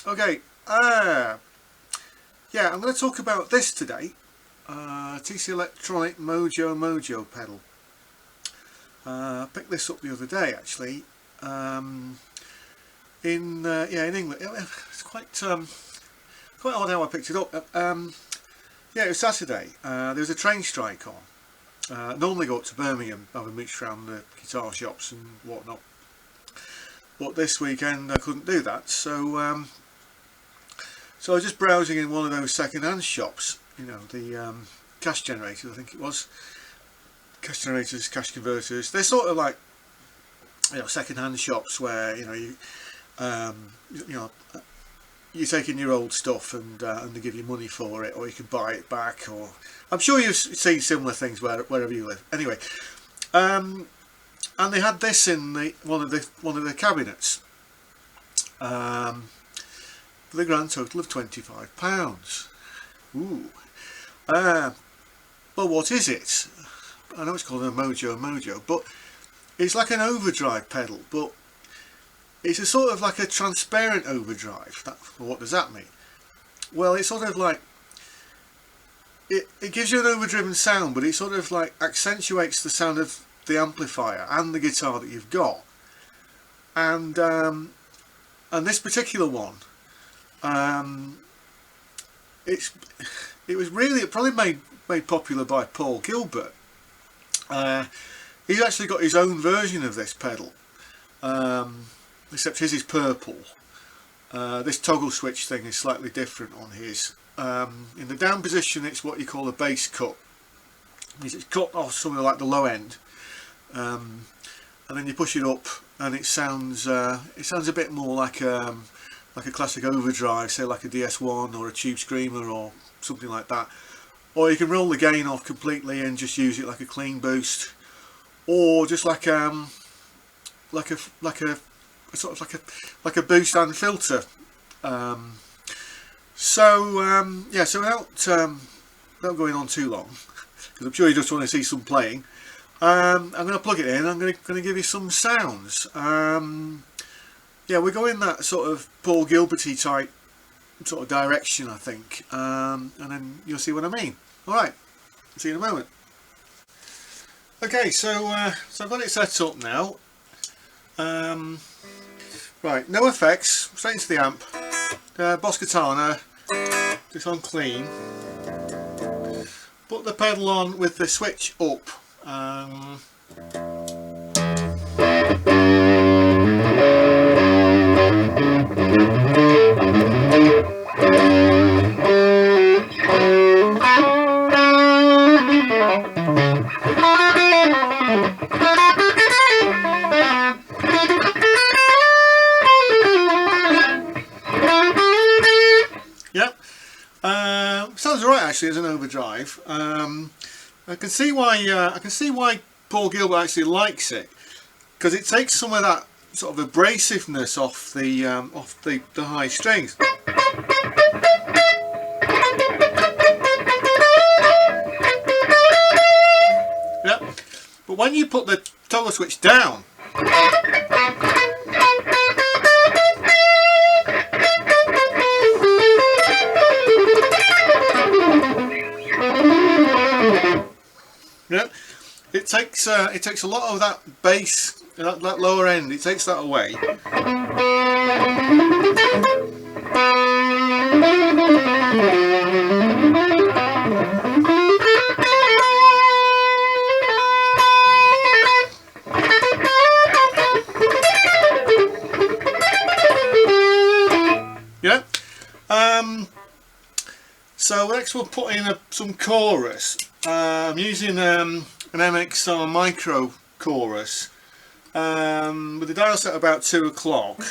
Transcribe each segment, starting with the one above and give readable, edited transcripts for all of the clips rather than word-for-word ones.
Okay, yeah, I'm going to talk about this today. TC Electronic MojoMojo pedal. I picked this up the other day actually. In England. It's quite odd how I picked it up. Yeah, it was Saturday. There was a train strike on. Normally go up to Birmingham, have a mooch around the guitar shops and whatnot. But this weekend I couldn't do that, so I was just browsing in one of those second-hand shops. You know, the cash generators, I think it was. Cash generators, cash converters. They're sort of like, you know, second-hand shops where you take in your old stuff and they give you money for it, or you can buy it back. Or I'm sure you've seen similar things wherever you live. Anyway, and they had this in one of the cabinets for the grand total of £25. Ooh. Well, what is it? I know it's called a MojoMojo, but it's like an overdrive pedal, but it's a sort of like a transparent overdrive. What does that mean? Well, it's sort of like it gives you an overdriven sound, but it sort of like accentuates the sound of the amplifier and the guitar that you've got. And this particular one, it probably made popular by Paul Gilbert. He's actually got his own version of this pedal, except his is purple. This toggle switch thing is slightly different on his. In the down position, it's what you call a bass cut. It's cut off something like the low end, and then you push it up, and it sounds a bit more like a classic overdrive, say like a DS1 or a Tube Screamer or something like that. Or you can roll the gain off completely and just use it like a clean boost, or just like a boost and filter. So without going on too long, because I'm sure you just want to see some playing, I'm going to plug it in. I'm going to give you some sounds. Yeah, we're going that sort of Paul Gilbert-y type sort of direction, I think, and then you'll see what I mean. Alright, see you in a moment. Okay, so I've got it set up now. Right, no effects, straight into the amp. Boss Katana, just on clean. Put the pedal on with the switch up. Sounds alright actually as an overdrive. I can see why Paul Gilbert actually likes it, because it takes some of that sort of abrasiveness off the high strings. Yep. But when you put the toggle switch down, yeah, it takes a lot of that bass, that lower end. It takes that away. Yeah. So next we'll put in some chorus. I'm using an MXR micro chorus with the dial set about 2 o'clock.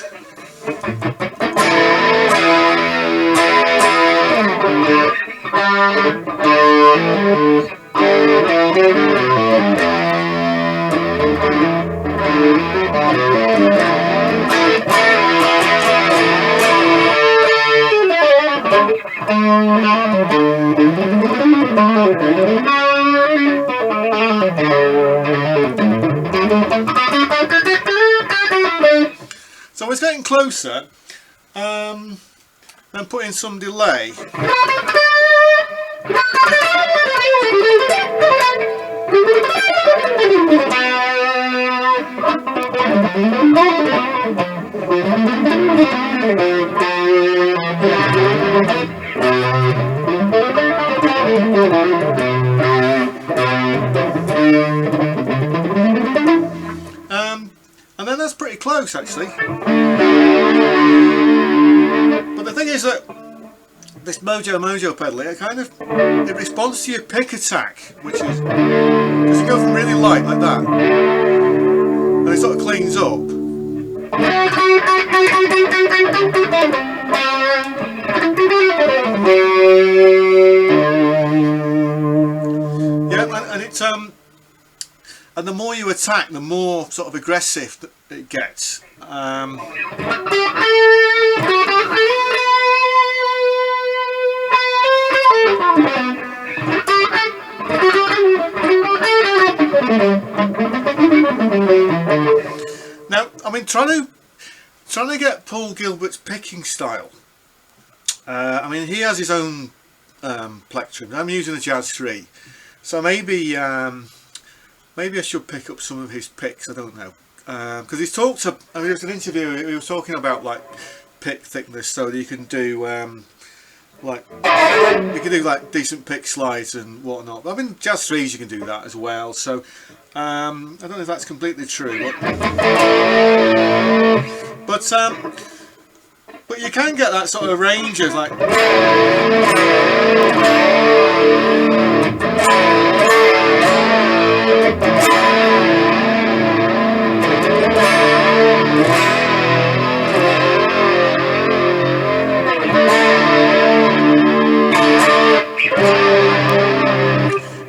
So it's getting closer, then put in some delay. And then that's pretty close actually. But the thing is that this MojoMojo pedal, it responds to your pick attack, which is because you go from really light like that, and it sort of cleans up. Yeah, and it's and the more you attack, the more sort of aggressive it gets. Now, I mean, trying to get Paul Gilbert's picking style. I mean, he has his own plectrum. I'm using a Jazz 3, so maybe I should pick up some of his picks. I don't know, because he's talked. I mean, there was an interview. He was talking about like pick thickness, so that you can do like decent pick slides and whatnot. I mean, Jazz 3s you can do that as well. So I don't know if that's completely true, but you can get that sort of range of like.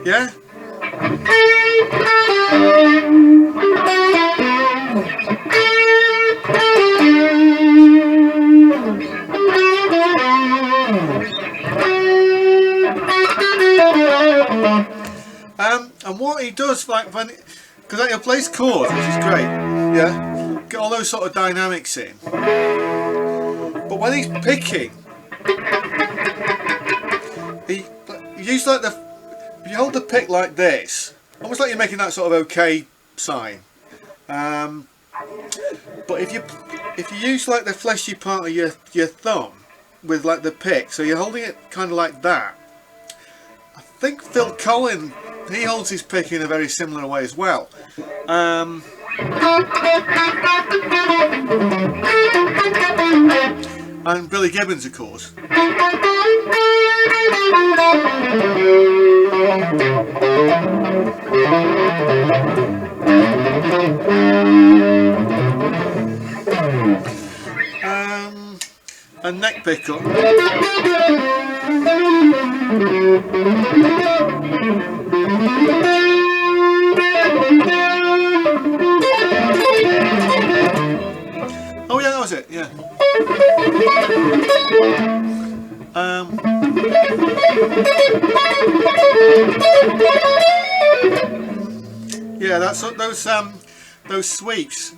Yeah. And what he does, like because he plays chords, which is great, yeah, get all those sort of dynamics in. But when he's picking, he uses like if you hold the pick like this, almost like you're making that sort of OK sign. But if you use like the fleshy part of your thumb with like the pick, so you're holding it kind of like that. I think Phil Collins, he holds his pick in a very similar way as well. And Billy Gibbons, of course. A neck pickup. Oh yeah, that was it, yeah. Yeah, that's those sweeps.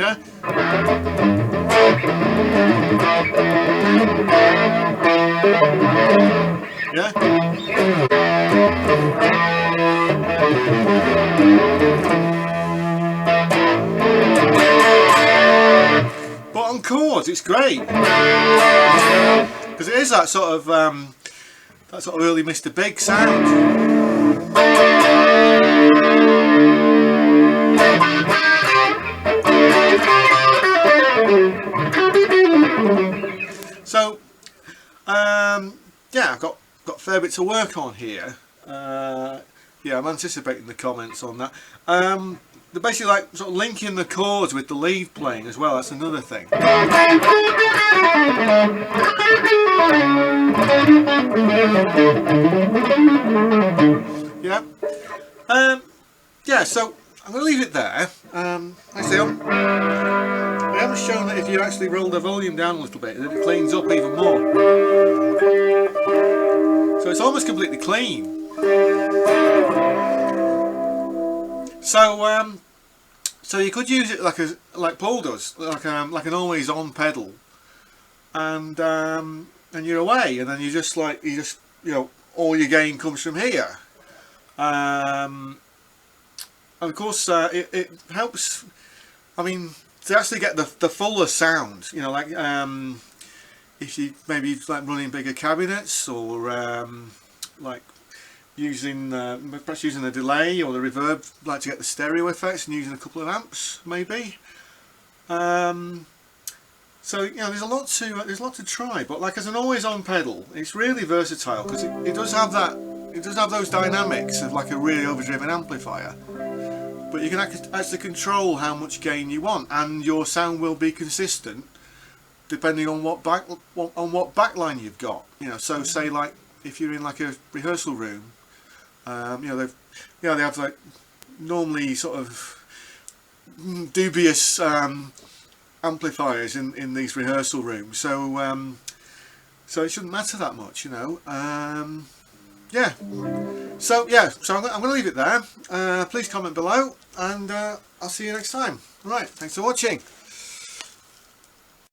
Yeah? Yeah? But on chords it's great, because it is that sort of early Mr. Big sound. So yeah, I've got a fair bit to work on here. Yeah, I'm anticipating the comments on that. They're basically like sort of linking the chords with the lead playing as well. That's another thing. Yeah. Yeah. So I'm going to leave it there. I say I haven't shown that if you actually roll the volume down a little bit, that it cleans up even more. So it's almost completely clean. So you could use it like Paul does, like an always on pedal, and you're away, and then you just all your gain comes from here, and of course it helps. I mean, to actually get the fuller sound, you know, like if you maybe like running bigger cabinets, or like using perhaps using a delay or the reverb, like to get the stereo effects, and using a couple of amps maybe. So you know, there's a lot to try, but like as an always on pedal, it's really versatile, because it does have those dynamics of like a really overdriven amplifier, but you can actually control how much gain you want, and your sound will be consistent depending on what backline you've got. You know, so say like if you're in like a rehearsal room, you know, they have like normally sort of dubious amplifiers in these rehearsal rooms, so so it shouldn't matter that much, you know. Yeah. So I'm going to leave it there. Please comment below, and I'll see you next time. Right, thanks for watching.